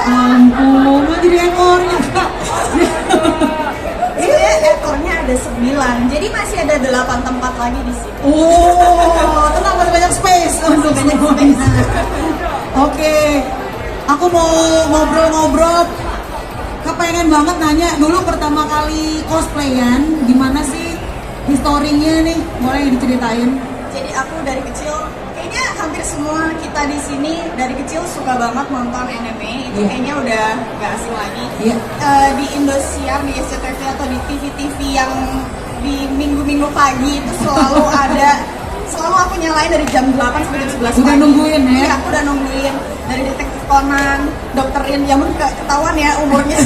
ampun, mau jadi ekornya kak. Ekornya ada 9, jadi masih ada 8 tempat lagi di sini. Oh, tenang, masih banyak space untuk semuanya. Oke, aku mau ngobrol-ngobrol. Kepengen banget nanya dulu pertama kali cosplayan, gimana sih historinya nih? Boleh diceritain? Jadi aku dari kecil, kayaknya hampir semua kita di sini dari kecil suka banget nonton anime. Itu kayaknya udah gak asing lagi. Di Indosiar, di SCTV atau di TV-TV yang di minggu-minggu pagi itu selalu ada. Selalu aku nyalain dari jam 8 sampai jam 11 pagi. Udah nungguin ya? Iya, aku udah nungguin. Dari Detektif Conan, Dokter Rin, ya mungkin ketahuan ya umurnya.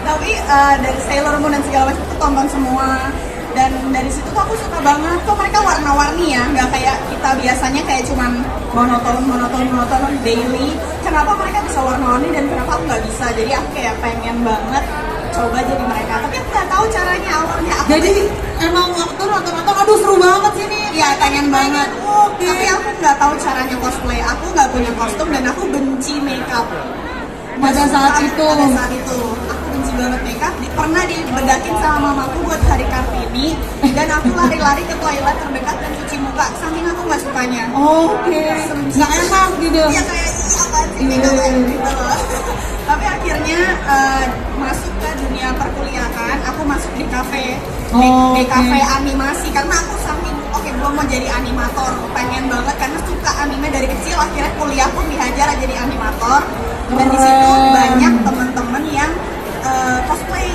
Tapi dari Sailor Moon dan segala macam itu tonton semua. Dan dari situ tuh aku suka banget, kok mereka warna-warni ya, nggak kayak kita biasanya kayak cuman monoton daily. Kenapa mereka bisa warna-warni dan kenapa aku nggak bisa? Jadi aku kayak pengen banget coba jadi mereka, tapi aku nggak tahu caranya awalnya. Jadi emang waktu nonton, aduh seru banget sini. Iya, pengen banget. Oke. Tapi aku nggak tahu caranya cosplay. Aku nggak punya kostum dan aku benci makeup. Pada saat itu aku benci banget makeup. Pernah dibedakin sama mamaku buat hari Kartini dan aku lari-lari ke toilet terdekat dan cuci muka saking aku nggak sukanya. Oke. Nggak enak gitu. Iya, kayak apaan sih makeup gitu loh. Tapi akhirnya masuk ke dunia perkuliahan, aku masuk di kafe, di kafe animasi karena aku saking gue mau jadi animator, pengen banget karena suka anime dari kecil. Akhirnya kuliah pun dihajar jadi animator dan di situ banyak teman-teman yang cosplay.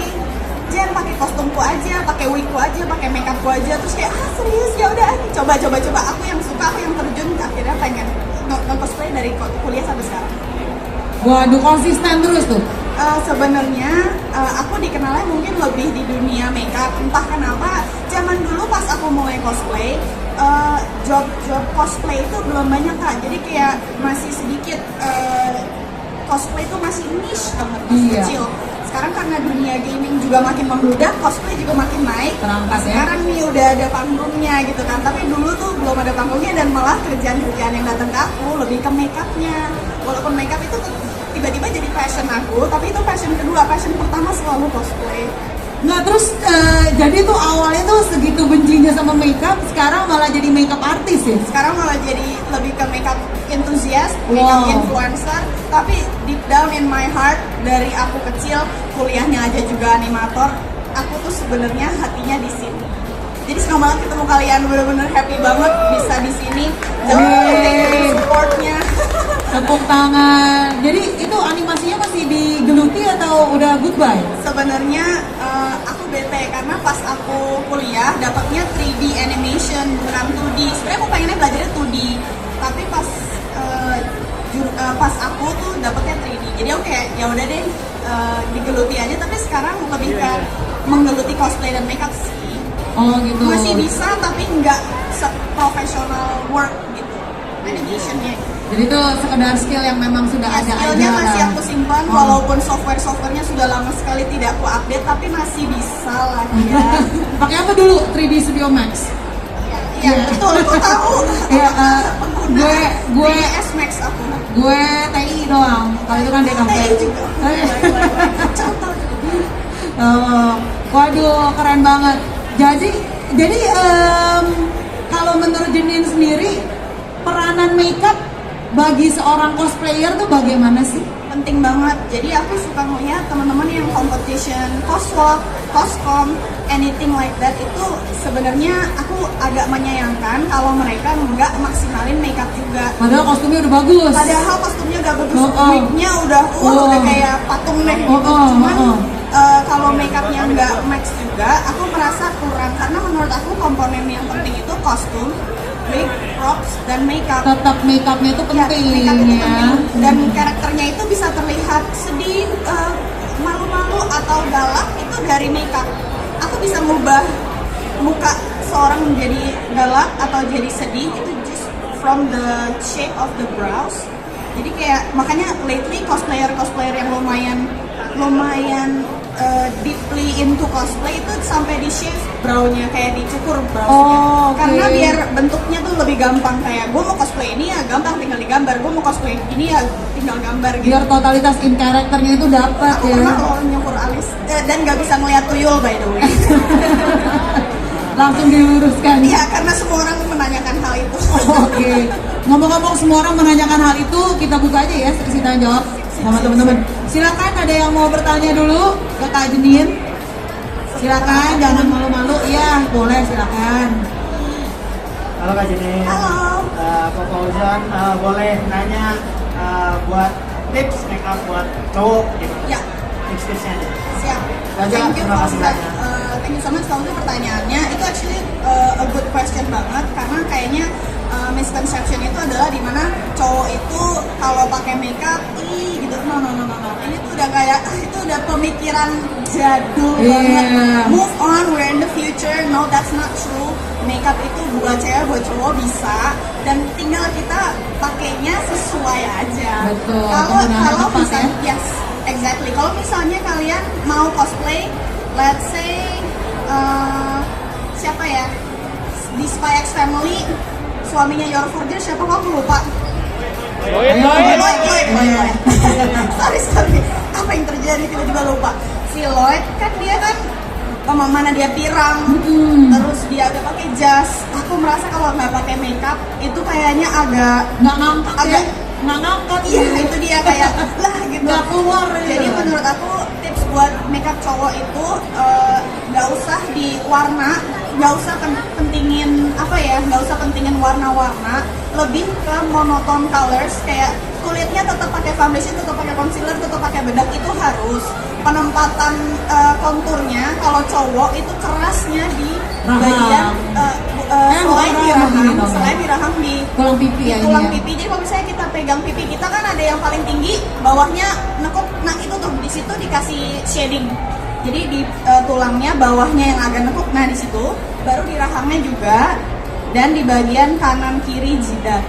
Jen pakai kostumku aja, pakai wigku aja, pakai makeupku aja, terus kayak serius ya udah coba. Aku yang suka, aku yang terjun, akhirnya pengen cosplay dari kuliah sampai sekarang. Waduh, konsisten terus tuh. Sebenarnya aku dikenalnya mungkin lebih di dunia makeup. Entah kenapa zaman dulu pas aku mulai cosplay, job cosplay itu belum banyak kak. Jadi kayak masih sedikit, cosplay itu masih niche banget, masih kecil. Sekarang karena dunia gaming juga makin membludak, cosplay juga makin naik. Terangkat ya. Sekarang nih udah ada panggungnya gitu kan. Tapi dulu tuh belum ada panggungnya dan malah kerjaan-kerjaan yang datang ke aku lebih ke makeupnya. Walaupun makeup itu tiba-tiba jadi passion aku, tapi itu passion kedua. Passion pertama selalu cosplay. Nah terus jadi tuh awalnya tuh segitu bencinya sama makeup, sekarang malah jadi makeup artis ya? Sekarang malah jadi lebih ke makeup enthusiast, makeup influencer. Tapi deep down in my heart, dari aku kecil kuliahnya aja juga animator, aku tuh sebenarnya hatinya di sini. Jadi senang banget ketemu kalian, bener-bener happy banget bisa di sini. Jadi supportnya. Tepuk tangan. Jadi itu animasinya masih digeluti atau udah goodbye? Sebenarnya aku bete karena pas aku kuliah dapatnya 3D animation bukan 2D. Sebenarnya aku pengennya belajarnya 2D, tapi pas aku tuh dapatnya 3D. Jadi aku kayak ya udah deh, digeluti aja. Tapi sekarang lebih ke menggeluti cosplay dan makeup sih. Oh gitu. Masih bisa tapi nggak professional work gitu animationnya. Jadi itu sekedar skill yang memang sudah ada aja. Skillnya masih aku simpan, walaupun software-softwarenya sudah lama sekali tidak aku update, tapi masih bisa lah ya. Pakai apa dulu 3D Studio Max? Iya betul, aku tahu. Gue S Max aku. Gue TI doang. Kalau itu kan DKV. TI juga. Contoh. Waduh, keren banget. Jadi kalau menurut Jenin sendiri, peranan makeup bagi seorang cosplayer tuh bagaimana sih? Penting banget. Jadi aku suka ngeliat teman-teman yang competition, coswalk, coscom, anything like that, itu sebenarnya aku agak menyayangkan kalau mereka nggak maksimalin makeup juga. Padahal kostumnya udah bagus. Padahal kostumnya udah bagus, wignya udah kayak patung deh gitu. Cuman kalau makeupnya nggak match juga, aku merasa kurang. Karena menurut aku komponen yang penting itu kostum, wig, props, dan makeup. Tetap makeupnya itu penting ya. ya. Dan karakternya itu bisa terlihat sedih, malu-malu atau galak itu dari makeup. Aku bisa ngubah muka seorang menjadi galak atau jadi sedih itu just from the shape of the brows. Jadi kayak makanya lately cosplayer yang lumayan deeply into cosplay itu sampai di shave brow-nya, kayak dicukur brow-nya. Oh, oke. Karena biar bentuknya tuh lebih gampang, kayak gue mau cosplay ini ya gampang tinggal digambar, gue mau cosplay ini ya tinggal gambar gitu. Biar totalitas in karakternya itu dapat Aku ya. pernah loh nyukur alis dan gak bisa ngeliat tuyul by the way. Langsung diluruskan. Iya, karena semua orang menanyakan hal itu. Oke. Ngomong-ngomong semua orang menanyakan hal itu, kita buka aja ya sesi tanya jawab sama teman-teman. Silakan, ada yang mau bertanya dulu ke Kak Jenin? Silakan, jangan malu-malu. Iya, boleh, silakan. Halo Kak Jenny. Halo. Kak Fauzan, boleh nanya buat tips make up buat cowok gitu? Ya, Tips-tipsnya aja. siap. Raja, Thank you terima kasih Fauzan. banyak. Thank you so much kalau itu pertanyaannya. Itu actually a good question banget, karena kayaknya misconception itu adalah dimana cowok itu kalau pakai makeup gitu. No. Ini tuh udah kayak itu udah pemikiran jadul banget. Iya. Move on, we're in the future. No, that's not true. Makeup itu buat cewek, buat cowok bisa, dan tinggal kita pakainya sesuai aja. Betul, Kalau penggunaan kalau tepat bisa, yes, exactly. Kalau misalnya kalian mau cosplay, let's say siapa ya, di Spy X Family, suaminya Your Forger siapa, kok aku lupa. Lloyd. Sorry. Apa yang terjadi tiba-tiba lupa. Si Lloyd kan dia kan mana dia pirang, terus dia udah pakai jas. Aku merasa kalau nggak pakai makeup itu kayaknya agak Nggak ngangkat ya? agak Nggak ngangkat. iya, itu dia kayak lah gitu. Nggak keluar ya. Jadi menurut aku tips buat makeup cowok itu nggak usah di warna, nggak usah pentingin apa ya, nggak usah pentingin warna-warna, lebih ke monoton colors, kayak kulitnya tetap pakai foundation, tetap pakai concealer, tetap pakai bedak, itu harus. Penempatan konturnya kalau cowok itu kerasnya di Rahang. bagian selain di rahang, rahang, dong. selain di rahang di Tulang pipi ya ini tulang ya? pipi. Jadi kalau misalnya kita pegang pipi kita kan ada yang paling tinggi, bawahnya nekuk. Nah itu tuh di situ dikasih shading. Jadi di tulangnya bawahnya yang agak nekuk. Nah di situ baru di rahangnya juga, dan di bagian kanan kiri jidat.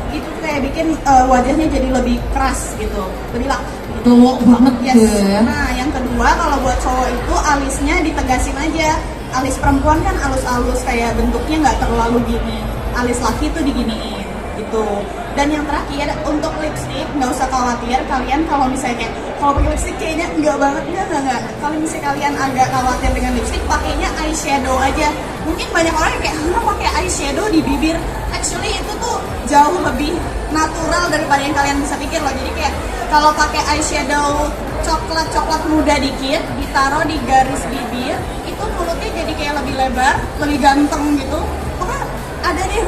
Itu kayak bikin wajahnya jadi lebih keras gitu, lebih lak. Cowok banget Yes. ya. Nah, yang kedua kalau buat cowok itu alisnya ditegasin aja. Alis perempuan kan alus-alus, kayak bentuknya nggak terlalu gini. Alis laki tuh diginiin gitu. Dan yang terakhir untuk lipstick, nggak usah khawatir kalian kalau misalnya kalau pakai lipstick kayaknya enggak banget, enggak. Kalau misalnya kalian agak khawatir dengan lipstick, pakainya eyeshadow aja. Mungkin banyak orang yang kayak pakai eyeshadow di bibir. Actually itu tuh jauh lebih natural daripada yang kalian bisa pikir loh. Jadi kayak kalau pakai eyeshadow coklat muda dikit, ditaruh di garis bibir, itu mulutnya jadi kayak lebih lebar, lebih ganteng gitu. Pokoknya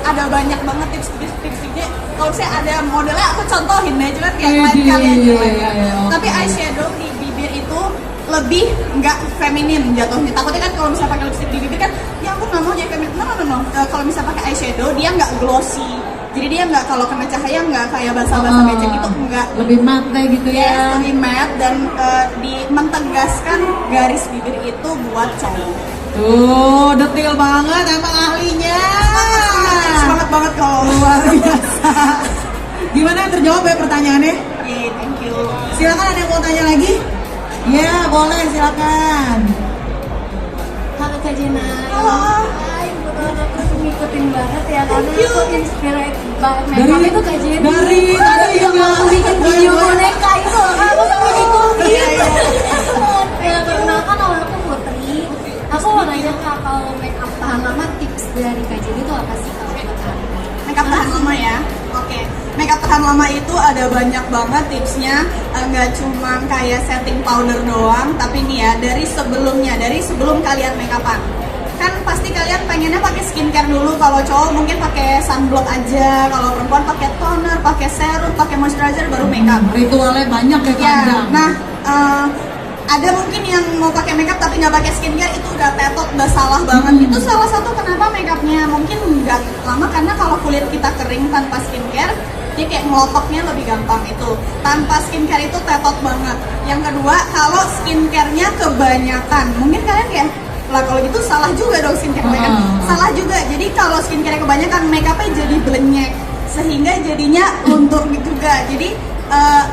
ada banyak banget tips-tipsnya. Kalau saya ada modelnya aku contohin deh, cuman kayak kalian okay. Tapi eyeshadow di bibir itu lebih nggak feminin jatuhnya. Takutnya kan kalau misalnya pakai lipstick di bibir kan, ya aku nggak mau jadi feminin. No. Kalau misalnya pakai eyeshadow dia nggak glossy. Jadi dia nggak, kalau kena cahaya nggak kayak basah-basah becek gitu, enggak. Lebih matte gitu ya. Yes, lebih matte, dan mentegaskan garis bibir itu buat cowok. Tuh, detail banget emang ahlinya. Semangat banget kalau Luar biasa. Gimana, terjawab ya pertanyaannya? yeah, thank you. Silakan, ada yang mau tanya lagi? Ya, boleh, silakan. Halo Kak Jena. Halo. Hai, kebetulan aku tuh ngikutin banget ya, karena Thank you. aku inspired banget makeup itu Kak Jena. Dari tadi yang juga aku bikin video boneka itu, aku sampai ngikutin. Iya. Ya, perkenalkan nama aku Putri. Aku mau nanya Kak, kalau makeup tahan lama tips dari Kak Jena itu apa sih kalau makeup tahan lama? Makeup tahan lama ya. Oke. Makeup tahan lama itu ada banyak banget tipsnya. Nggak cuma kayak setting powder doang, tapi nih ya dari sebelum kalian makeupan. Kan pasti kalian pengennya pakai skincare dulu. Kalau cowok mungkin pakai sunblock aja, kalau perempuan pakai toner, pakai serum, pakai moisturizer, baru makeup. Ritualnya banyak ya, Ya, panjang. nah ada mungkin yang mau pakai makeup tapi nggak pakai skincare, itu udah tetot, udah salah banget. Itu salah satu kenapa makeupnya mungkin nggak lama, karena kalau kulit kita kering tanpa skincare, dia kayak ngelotoknya lebih gampang. Itu tanpa skincare itu tetot banget. Yang kedua, kalau skincare-nya kebanyakan, mungkin kalian kayak lah kalau gitu salah juga dong skincare kebanyakan. Salah juga. Jadi kalau skincare kebanyakan, makeupnya jadi blenyek, sehingga jadinya luntur juga. Jadi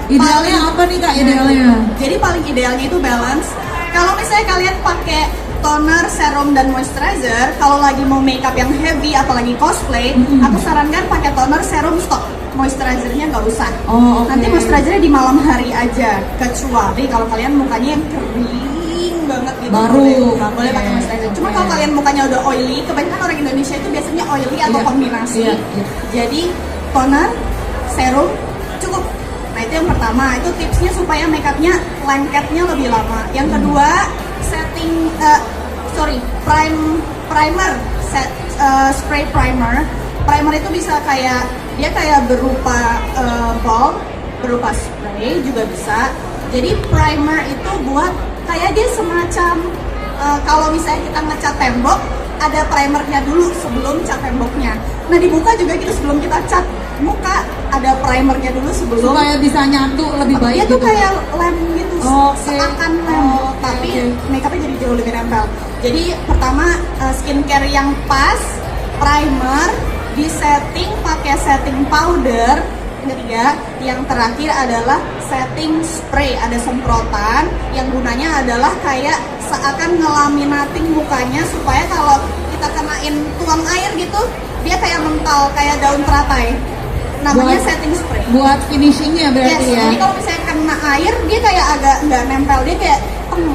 Idealnya apa nih Kak, idealnya? jadi paling idealnya itu balance. Kalau misalnya kalian pakai toner, serum, dan moisturizer, kalau lagi mau makeup yang heavy, apalagi cosplay, aku sarankan pakai toner, serum, stop. Moisturizernya nggak usah. Oh, oke. Nanti moisturizernya di malam hari aja. Kecuali kalau kalian mukanya yang kering banget gitu, Baru. boleh pakai Oke. moisturizer. Cuma Oke. kalau kalian mukanya udah oily, kebanyakan orang Indonesia itu biasanya oily atau Iya. kombinasi. Iya, iya. Jadi toner, serum, cukup. Nah itu yang pertama, itu tipsnya supaya makeupnya lengketnya lebih lama. Yang kedua, setting, primer, spray primer. Primer itu bisa kayak dia kayak berupa balm, berupa spray juga bisa. Jadi primer itu buat kayak dia semacam kalau misalnya kita ngecat tembok, ada primernya dulu sebelum cat temboknya. Nah di muka juga gitu, sebelum kita cat muka ada primernya dulu sebelum. Supaya bisa nyatu lebih baik Dia tuh gitu. kayak lem gitu, Oke. seakan lem, Oh, tapi oke. makeupnya jadi jauh lebih nempel. Jadi pertama skincare yang pas, primer, di setting pakai setting powder. Yang ketiga, yang terakhir adalah setting spray, ada semprotan yang gunanya adalah kayak seakan ngelaminating mukanya supaya kalau kita kenain tuang air gitu, dia kayak mental, kayak daun teratai. Namanya Buat- setting spray. Buat finishingnya berarti Yes, ya. jadi kalau misalnya kena air, dia kayak agak nggak nempel, dia kayak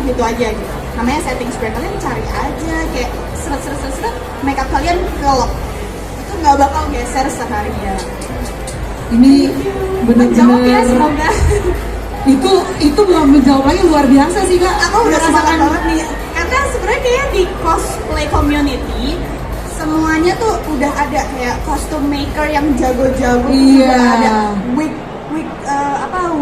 gitu aja gitu. Namanya setting spray, kalian cari aja kayak seret, makeup kalian kelop. Itu nggak bakal geser seharian. Ini Menjawab ya bener-bener semoga. itu belum menjawab lagi, luar biasa sih Kak. Aku udah semangat Merasakan- banget nih, karena sebenarnya kayak di cosplay community semuanya tuh udah ada kayak costume maker yang jago-jago, Iya. juga ada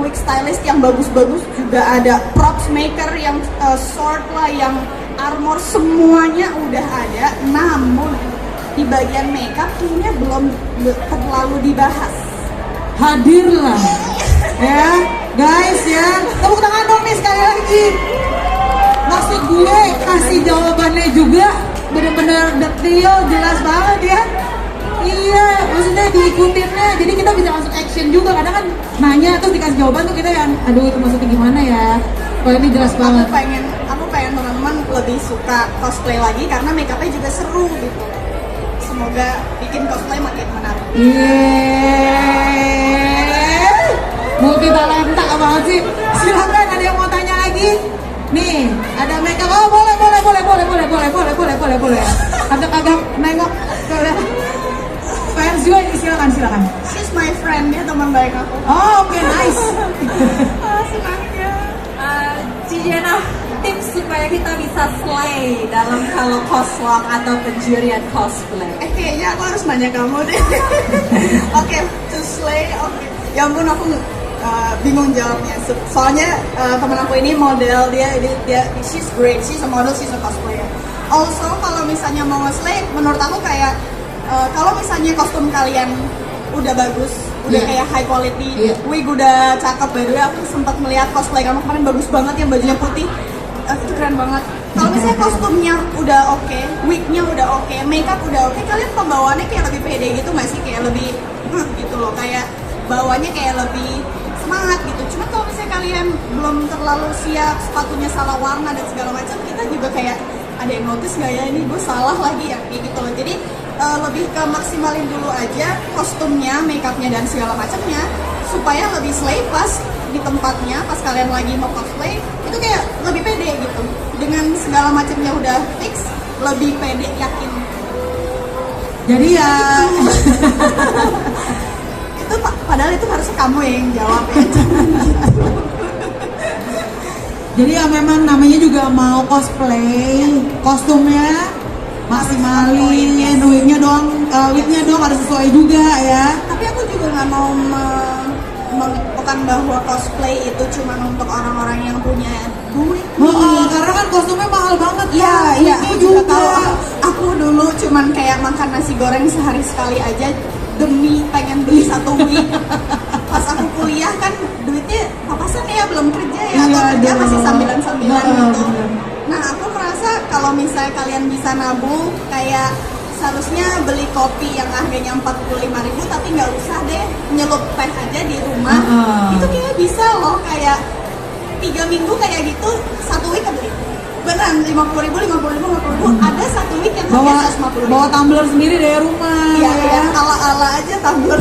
wig stylist yang bagus-bagus juga ada, props maker yang sword lah, yang armor, semuanya udah ada. Namun di bagian makeup kayaknya belum terlalu dibahas. Hadirlah ya guys ya, tepuk tangan dong nih sekali lagi. Maksud gue kasih jawabannya juga bener-bener detail, jelas banget ya. Iya, maksudnya diikutinnya, jadi kita bisa langsung action juga. Kadang kan nanya terus dikasih jawaban tuh kita yang aduh itu maksudnya gimana ya. Kalau ini jelas banget. Aku pengen teman-teman lebih suka cosplay lagi karena makeupnya juga seru gitu. Semoga bikin cosplay makin menarik. Yeay, multi talenta banget sih. Silakan, ada yang mau tanya lagi? Nih, ada makeup. Oh boleh. Agak nengok ke fans juga ini, silakan. She's my friend, dia teman baik aku. Oh oke, nice. Senangnya. Cijiana, tips supaya kita bisa slay dalam kalau cosplay atau penjurian cosplay. Kayaknya aku harus nanya kamu deh. Oke, to slay. Oke. Ya ampun, aku bingung jawabnya. Soalnya teman aku ini model, dia she's great, she's a model, she's a cosplayer. Also kalau misalnya mau nge-slay, menurut aku kayak kalau misalnya kostum kalian udah bagus, udah Iya. kayak high quality, Iya. wig udah cakep. By the way, aku sempat melihat cosplay kamu kemarin, bagus banget yang bajunya putih. Itu keren banget. Kalau misalnya kostumnya udah oke, wignya udah oke, makeup udah oke, kalian pembawaannya kayak lebih pede gitu nggak sih? Kayak lebih gitu loh, kayak bawanya kayak lebih semangat gitu. Cuma kalau misalnya kalian belum terlalu siap, sepatunya salah warna dan segala macam, kita juga kayak ada yang notice nggak ya, ini gue salah lagi ya, kayak gitu loh. Jadi lebih ke maksimalin dulu aja kostumnya, makeupnya dan segala macamnya supaya lebih slay pas di tempatnya, pas kalian lagi mau cosplay itu kayak lebih pede gitu. Dengan segala macamnya udah fix, lebih pede, yakin. Jadi ya Itu padahal itu harusnya kamu yang jawab ya. Jadi ya memang namanya juga mau cosplay, kostumnya maksimalin, wignya doang harus sesuai juga ya. Tapi aku juga nggak mau bukan bahwa cosplay itu cuma untuk orang-orang yang punya duit. Karena kan kostumnya mahal banget ya. Iya, Wignya aku juga tahu. Aku dulu cuman kayak makan nasi goreng sehari sekali aja demi pengen beli satu wig. Pas aku kuliah kan duitnya papasan ya, belum kerja ya, Iya, atau kerja dong. masih sambilan-sambilan gitu. Bener. Nah aku merasa kalau misalnya kalian bisa nabung, kayak seharusnya beli kopi yang harganya 45.000 tapi nggak usah deh nyelup teh aja di rumah. Itu kayak bisa loh, kayak 3 minggu kayak gitu, 1 week kebeli. beneran 50.000, ada satu week yang Bawa harga 150.000. bawa tumbler sendiri dari rumah. Iya, ya. ya, ala-ala aja tumbler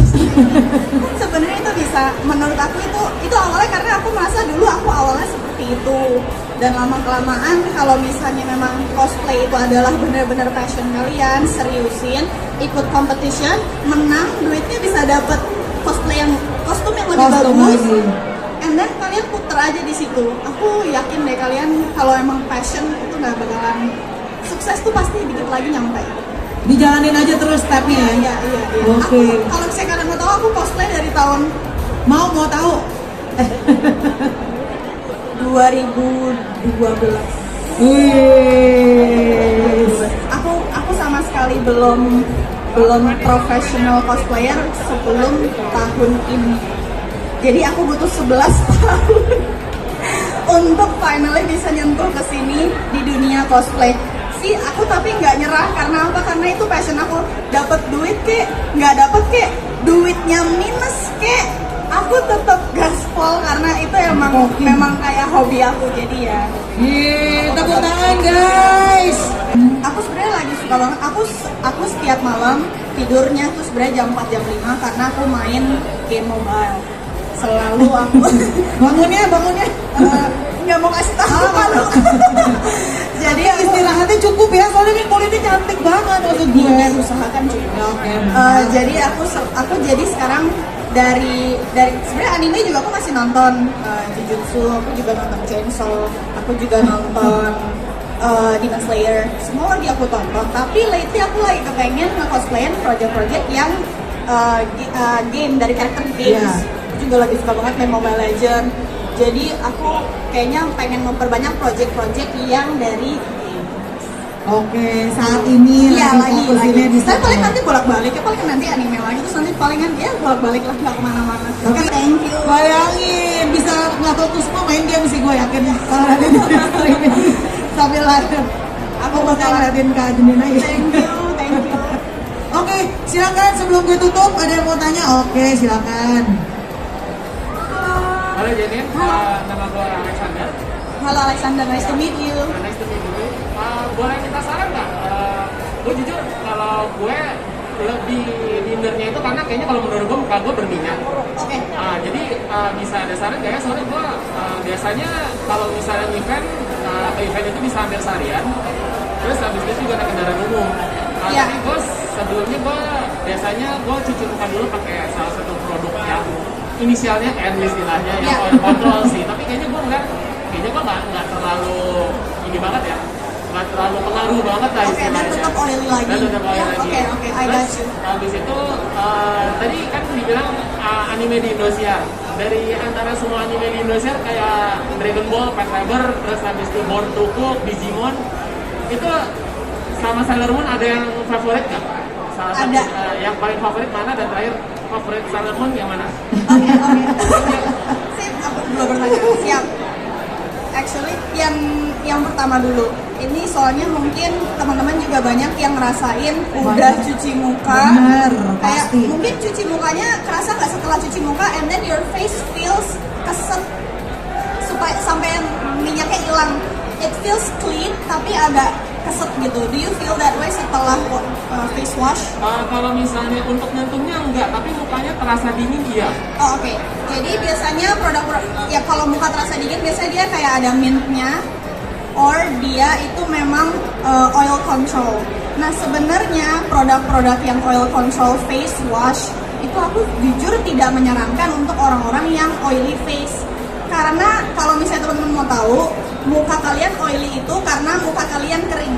sebenarnya itu bisa, menurut aku itu awalnya karena aku merasa dulu aku awalnya seperti itu, dan lama kelamaan kalau misalnya memang cosplay itu adalah benar-benar passion kalian, seriusin, ikut competition, menang, duitnya bisa dapet kostum yang lebih Kostum bagus, lagi. and then kalian puter aja di situ. Aku yakin deh kalian kalau emang passion itu nggak bakalan sukses tuh pasti dikit lagi nyampe. Dijalanin aja terus stepnya ya. Iya. Oke. Aku, kalau misalnya kalian mau tahu, aku cosplay dari tahun Mau tahu? 2012. Wih. Aku sama sekali belum professional cosplayer sebelum tahun ini. Jadi aku butuh 11 tahun untuk finally bisa nyentuh ke sini di dunia cosplay. Sih aku tapi nggak nyerah karena apa? Karena itu passion aku. Dapat duit kek, nggak dapat kek, duitnya minus kek, aku tetap gaspol karena itu memang kayak hobi aku, jadi ya. Yeay, tepuk tangan guys. Aku sebenarnya lagi suka banget. Aku setiap malam tidurnya tuh sebenarnya jam 4 jam 5 karena aku main game mobile. Selalu aku Bangunnya. nggak mau kasih tahu malu. Jadi Istirahatnya cukup ya, soalnya kan kulitnya cantik banget maksud gue. usahakan juga. Oke. Jadi aku jadi sekarang dari sebenarnya anime juga aku masih nonton Jujutsu, aku juga nonton Chainsaw, aku juga nonton Demon Slayer, semua lagi aku tonton. Tapi lately aku lagi kepengen nge-cosplayin project-project yang game dari karakter games. Iya. Aku juga lagi suka banget main Mobile Legends. Jadi aku kayaknya pengen memperbanyak project-project yang dari Oke, saat ini iya lagi lagi. fokusinnya di Saya paling situ. nanti bolak-balik ya, paling nanti anime lagi, terus nanti palingan ya bolak-balik lah, nggak kemana-mana. Oke, thank you. Bayangin bisa nggak fokus semua main game sih, gue yakin kalau nanti sambil lari aku bakal ngeliatin Kak Jenin aja. Thank you. Oke, silakan sebelum gue tutup ada yang mau tanya? Oke, silakan. Halo Jenin, nama gue Alexander. Halo Alexander, nice to meet you. Nice to meet you. Boleh minta saran nggak? Gue jujur kalau gue lebih mindernya itu karena kayaknya kalau menurut gue muka gue berminyak. Oke. Jadi bisa ada saran nggak ya? Soalnya gue biasanya kalau misalnya event itu bisa ambil seharian, terus habis itu juga naik kendaraan umum. Iya. Tapi gue sebelumnya biasanya gue cuci muka dulu pakai salah satu produk yang inisialnya N istilahnya, yang Iya. oil control sih. Tapi kayaknya gue nggak terlalu ini banget ya, nggak terlalu pengaruh banget lah Oke, dan istilahnya. tetap oily lagi. Dan tetap oily Ya, lagi. oke, I got Terus you. habis itu tadi kan dibilang anime di Indosiar. Dari antara semua anime di Indosiar kayak Dragon Ball, Pet Saber, terus habis itu Born to Cook, Digimon, itu sama Sailor Moon ada yang favorit nggak? Salah satu Ada. yang paling favorit mana, dan terakhir favorit Sailor Moon yang mana? Oke. Sip, aku dua bertanya. Siap. Actually, yang pertama dulu. Ini soalnya mungkin teman-teman juga banyak yang ngerasain udah Banyak. cuci muka. Bener, Kayak pasti. mungkin cuci mukanya kerasa nggak setelah cuci muka, and then your face feels keset supaya sampai minyaknya hilang. It feels clean tapi agak keset gitu. Do you feel that way setelah face wash? Kalau misalnya untuk nyentuhnya enggak, tapi mukanya terasa dingin iya. Oh, oke. Jadi biasanya produk-produk ya kalau muka terasa dingin biasanya dia kayak ada mintnya, or dia itu memang oil control. Nah sebenarnya produk-produk yang oil control face wash itu aku jujur tidak menyarankan untuk orang-orang yang oily face. Karena kalau misalnya teman-teman mau tahu, muka kalian oily itu karena muka kalian kering.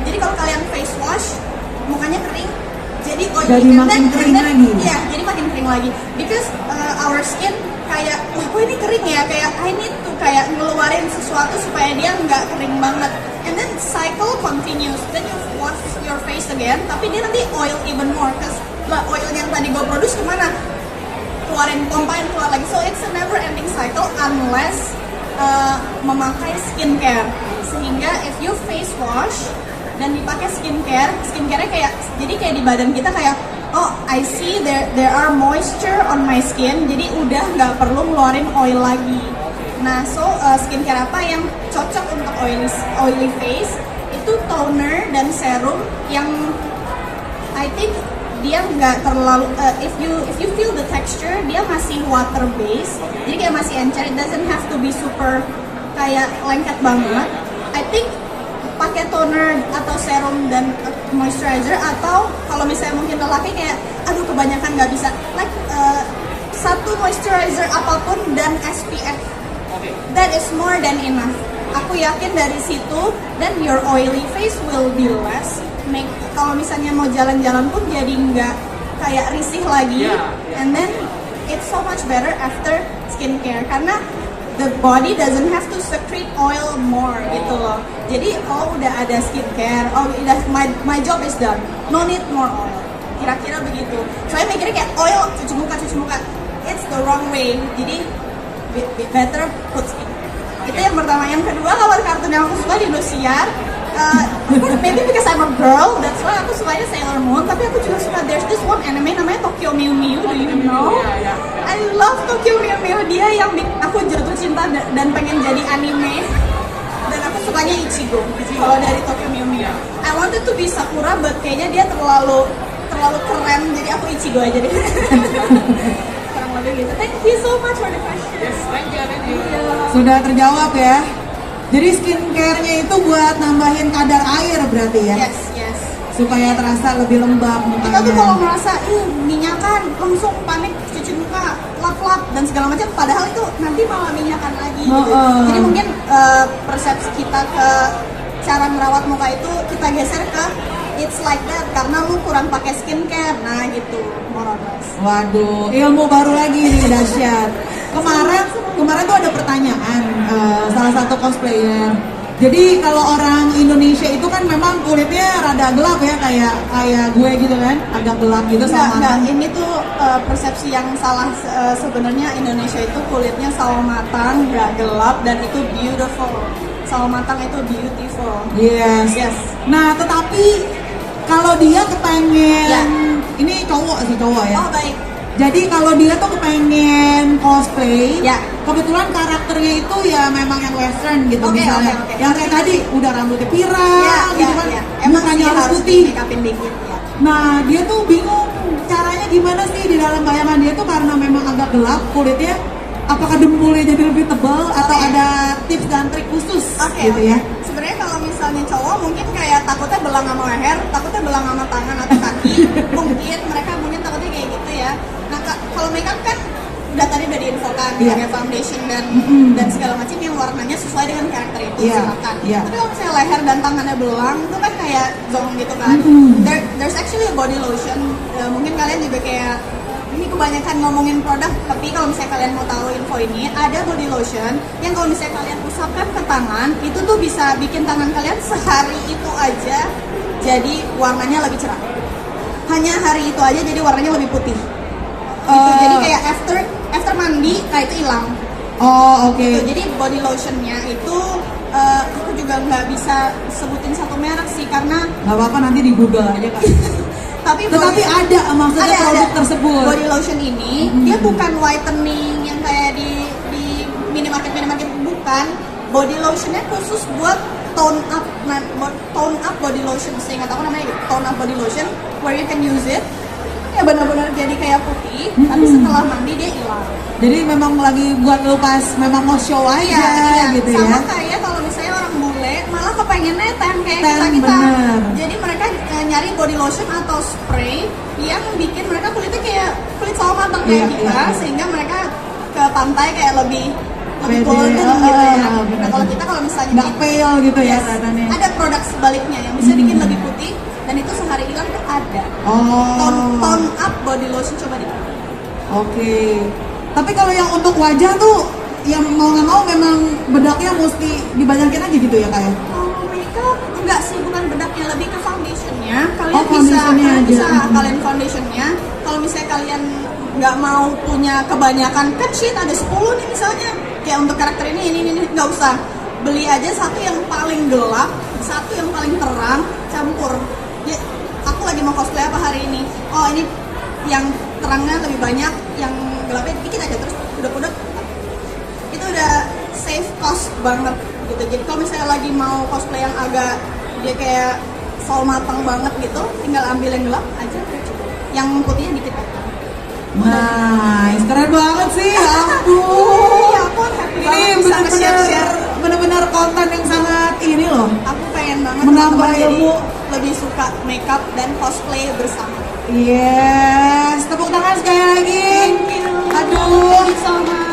Jadi kalau kalian face wash, mukanya kering, jadi oily. Jadi And makin kering and lagi. Iya, jadi makin kering lagi. Because our skin kayak, wah kok ini kering ya, kayak I need to kayak ngeluarin sesuatu supaya dia nggak kering banget. And then cycle continues. Then you wash your face again, tapi dia nanti oil even more. Cause lah oil yang tadi gue produce kemana? Keluarin, pompain, keluar lagi. So it's a never ending cycle unless memakai skincare. Sehingga if you face wash dan dipakai skincare-nya kayak, jadi kayak di badan kita kayak, oh I see there are moisture on my skin, jadi udah nggak perlu ngeluarin oil lagi. Nah, skincare apa yang cocok untuk oily face? Itu toner dan serum yang I think dia nggak terlalu if you feel the texture, dia masih water based, jadi kayak masih encer. It doesn't have to be super kayak lengket banget. I think pakai toner atau serum dan moisturizer, atau kalau misalnya mungkin lelaki kayak aduh kebanyakan nggak bisa, like satu moisturizer apapun dan SPF, that is more than enough. Aku yakin dari situ, dan your oily face will be less. Kalau misalnya mau jalan-jalan pun jadi nggak kayak risih lagi. And then it's so much better after skincare, karena the body doesn't have to secrete oil more gitu loh. Jadi udah ada skincare, udah my job is done, no need more oil. Kira-kira begitu. Soalnya mikirnya kayak oil, cuci muka. It's the wrong way. Jadi better put skin. Itu yang pertama. Yang kedua, kalau kartun yang aku suka di Indosiar, maybe because I'm a girl, that's why aku sukanya Sailor Moon. Tapi aku juga suka, there's this one anime namanya Tokyo Mew Mew. Do you know? I love Tokyo Mew Mew. Dia yang aku jatuh cinta dan pengen jadi anime. Dan aku sukanya Ichigo. Kalau dari Tokyo Mew Mew, I wanted to be Sakura, but kayaknya dia terlalu keren, jadi aku Ichigo aja deh. Kurang lebih gitu. Thank you so much for the question. Yes, thank you. Sudah terjawab ya. Jadi skincare-nya itu buat nambahin kadar air berarti ya? Yes. Supaya terasa lebih lembab Kita tuh mukanya. kalau merasa minyakan, langsung panik cuci muka, lap-lap dan segala macam. Padahal itu nanti malah minyakan lagi. Gitu. Jadi mungkin persepsi kita ke cara merawat muka itu kita geser ke it's like that karena lu kurang pakai skincare. Nah gitu, more or less. Waduh, ilmu baru lagi nih, dahsyat. Kemarin tuh ada pertanyaan salah satu cosplayer. Jadi kalau orang Indonesia itu kan memang kulitnya rada gelap ya, kayak gue gitu kan, agak gelap gitu sama Enggak, ini tuh persepsi yang salah. Sebenarnya Indonesia itu kulitnya sawo matang, nggak gelap, dan itu beautiful. Sawo matang itu beautiful. Yes. Nah, tetapi kalau dia kepengen, ini cowok ya. Oh baik. Jadi kalau dia tuh kepengen cosplay, Ya. kebetulan karakternya itu ya memang yang western gitu Oke, misalnya. oke. Yang kayak tadi udah rambutnya pirang gitu kan, Emang mukanya sih harus harus putih. di make upin dikit ya. Nah, dia tuh bingung caranya gimana sih di dalam bayangan dia tuh, karena memang agak gelap kulitnya. Apakah dempulnya jadi lebih tebal atau ada tips dan trik khusus gitu ya? Sebenarnya kalau misalnya cowok mungkin kayak takutnya belang sama leher, takutnya belang sama tangan atau kaki. mereka mungkin takutnya kayak gitu ya. Nah kalau makeup kan udah diinfokan, pakai foundation dan segala macam yang warnanya sesuai dengan karakter itu, silakan. Tapi kalau misalnya leher dan tangannya belang, itu kan kayak zong gitu kan. There's actually a body lotion. Mungkin kalian juga kayak ini kebanyakan ngomongin produk, tapi kalau misalnya kalian mau tahu info ini, ada body lotion yang kalau misalnya kalian usapkan ke tangan, itu tuh bisa bikin tangan kalian sehari itu aja jadi warnanya lebih cerah. Hanya hari itu aja jadi warnanya lebih putih. Gitu. Jadi kayak after mandi, itu hilang. Oh, oke. Gitu. Jadi body lotionnya itu aku juga nggak bisa sebutin satu merek sih, karena Gak apa-apa, nanti di Google aja kan. Tetapi ada maksudnya produk tersebut. Body lotion ini dia bukan whitening yang kayak di minimarket bukan. Body lotionnya khusus buat tone up body lotion. Saya nggak tahu namanya gitu. Tone up body lotion where you can use it. Ya benar-benar jadi kayak putih, tapi setelah mandi dia hilang. Jadi memang lagi buat lu pas memang mau show aja gitu ya. Sama kayak kalau misalnya orang bule malah kepengennya tan kayak Tan, kita. bener. Jadi mereka nyari body lotion atau spray yang bikin mereka kulitnya kayak kulit sawo matang kayak kita, sehingga mereka ke pantai kayak lebih Pede, golden gitu ya. bener. Nah kalau kita kalau misalnya Nggak pale gitu ya kelihatannya. ada produk sebaliknya yang bisa bikin lebih putih dan itu sehari hilang tuh ada. Tone up body lotion, coba deh. Oke. Tapi kalau yang untuk wajah tuh, yang mau nggak mau memang bedaknya mesti dibanyakin aja gitu ya kayak. Kalau makeup enggak sih, bukan bedaknya, lebih ke foundationnya. Kalian Foundationnya bisa aja. kalian foundationnya. Kalau misalnya kalian nggak mau punya kebanyakan, kan sheet ada 10 nih misalnya. Kayak untuk karakter ini nggak usah. Beli aja satu yang paling gelap, satu yang paling terang, campur. Ya, aku lagi mau cosplay apa hari ini? Oh ini yang terangnya lebih banyak, yang gelapnya dikit aja, terus udah itu udah save cost banget gitu. Jadi kalau misalnya lagi mau cosplay yang agak dia kayak sol matang banget gitu, tinggal ambil yang gelap aja udah cukup. Yang putihnya dikit aja. Nice, keren banget sih, ya ampun. Iya, aku happy Ini banget bisa nge-share-share. benar-benar konten yang sangat ini loh. Aku pengen banget Menambah teman-teman jadi ilmu. lebih suka makeup dan cosplay bersama. Yes, tepuk tangan sekali lagi. Aduh,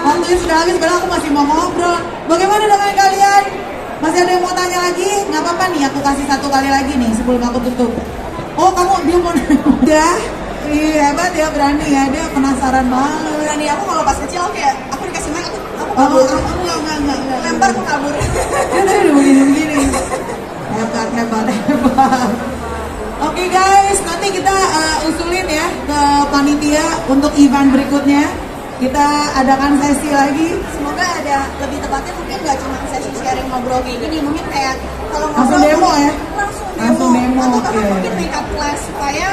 waktunya sudah habis, padahal aku masih mau ngobrol. Bagaimana dengan kalian? Masih ada yang mau tanya lagi? Nggak apa-apa nih, aku kasih satu kali lagi nih sebelum aku tutup. Oh, dia mau udah? Iya, hebat ya, berani ya, dia penasaran banget. Berani aku kalau pas kecil kayak aku dikasih mic aku Oh, kabur. enggak. Lempar aku kabur. Dia tadi udah begini. Hebat. Oke guys, nanti kita usulin ya ke panitia untuk event berikutnya. Kita adakan sesi lagi. Semoga ada lebih tepatnya mungkin nggak cuma sesi sharing ngobrol kayak gini, mungkin kayak kalau Langsung ngobrol demo ya? langsung demo Oke. atau bahkan mungkin makeup class supaya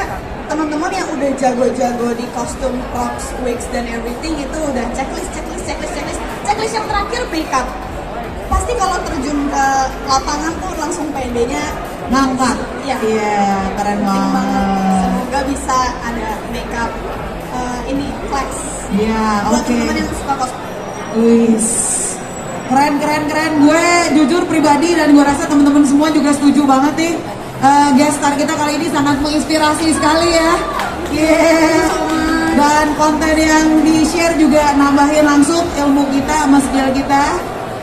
teman-teman yang udah jago-jago di kostum, props, wigs dan everything itu udah checklist yang terakhir makeup. Pasti kalau terjun ke lapangan tuh langsung pendenya Ngangkat. Iya. Iya, keren penting banget. banget. Semoga bisa ada makeup ini class Iya, buat oke. teman-teman yang suka cosplay. Wis. Keren. Gue jujur pribadi dan gue rasa teman-teman semua juga setuju banget nih. Guest star kita kali ini sangat menginspirasi sekali ya. Yeah. Dan konten yang di-share juga nambahin langsung ilmu kita sama skill kita.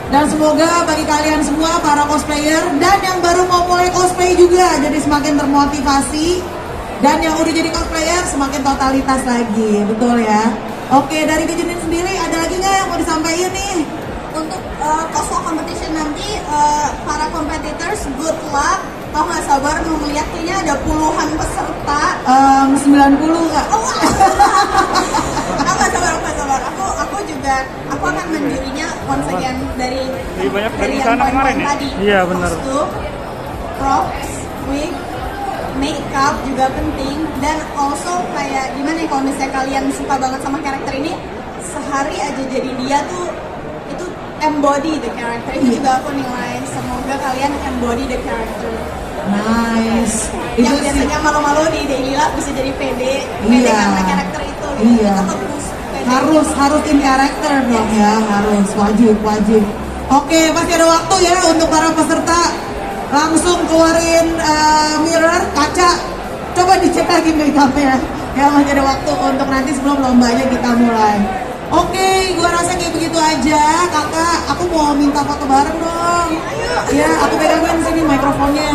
Dan semoga bagi kalian semua para cosplayer dan yang baru mau mulai cosplay juga jadi semakin termotivasi, dan yang udah jadi cosplayer semakin totalitas lagi, betul ya? Oke, dari Kejenin sendiri ada lagi nggak yang mau disampaikan nih? Untuk cosplay competition nanti para competitors good luck. Tau nggak sabar mau melihat kayaknya ada puluhan peserta. 90 nggak? Oh, aku nggak sabar. Aku akan menjurinya once again dari Lebih banyak dari yang sana poin-poin kemarin ya? tadi. Iya, benar. Kostum, props, wig, makeup juga penting, dan also kayak gimana ya kalau misalnya kalian suka banget sama karakter ini, sehari aja jadi dia tuh itu embody the character. Itu juga aku nilai, semoga kalian embody the character. Nice. Yang Itu sih. biasanya malu-malu di daily life bisa jadi pede Iya. karena karakter itu. Iya. Itu bagus. Pede. Harus in karakter dong ya, harus wajib. Oke, masih ada waktu ya untuk para peserta. Langsung keluarin mirror, kaca. Coba dicek lagi makeupnya. Ya masih ada waktu untuk nanti sebelum lombanya kita mulai. Oke, gua rasa kayak begitu aja. Kakak, aku mau minta foto bareng dong. Ya, aku pegangin sini mikrofonnya.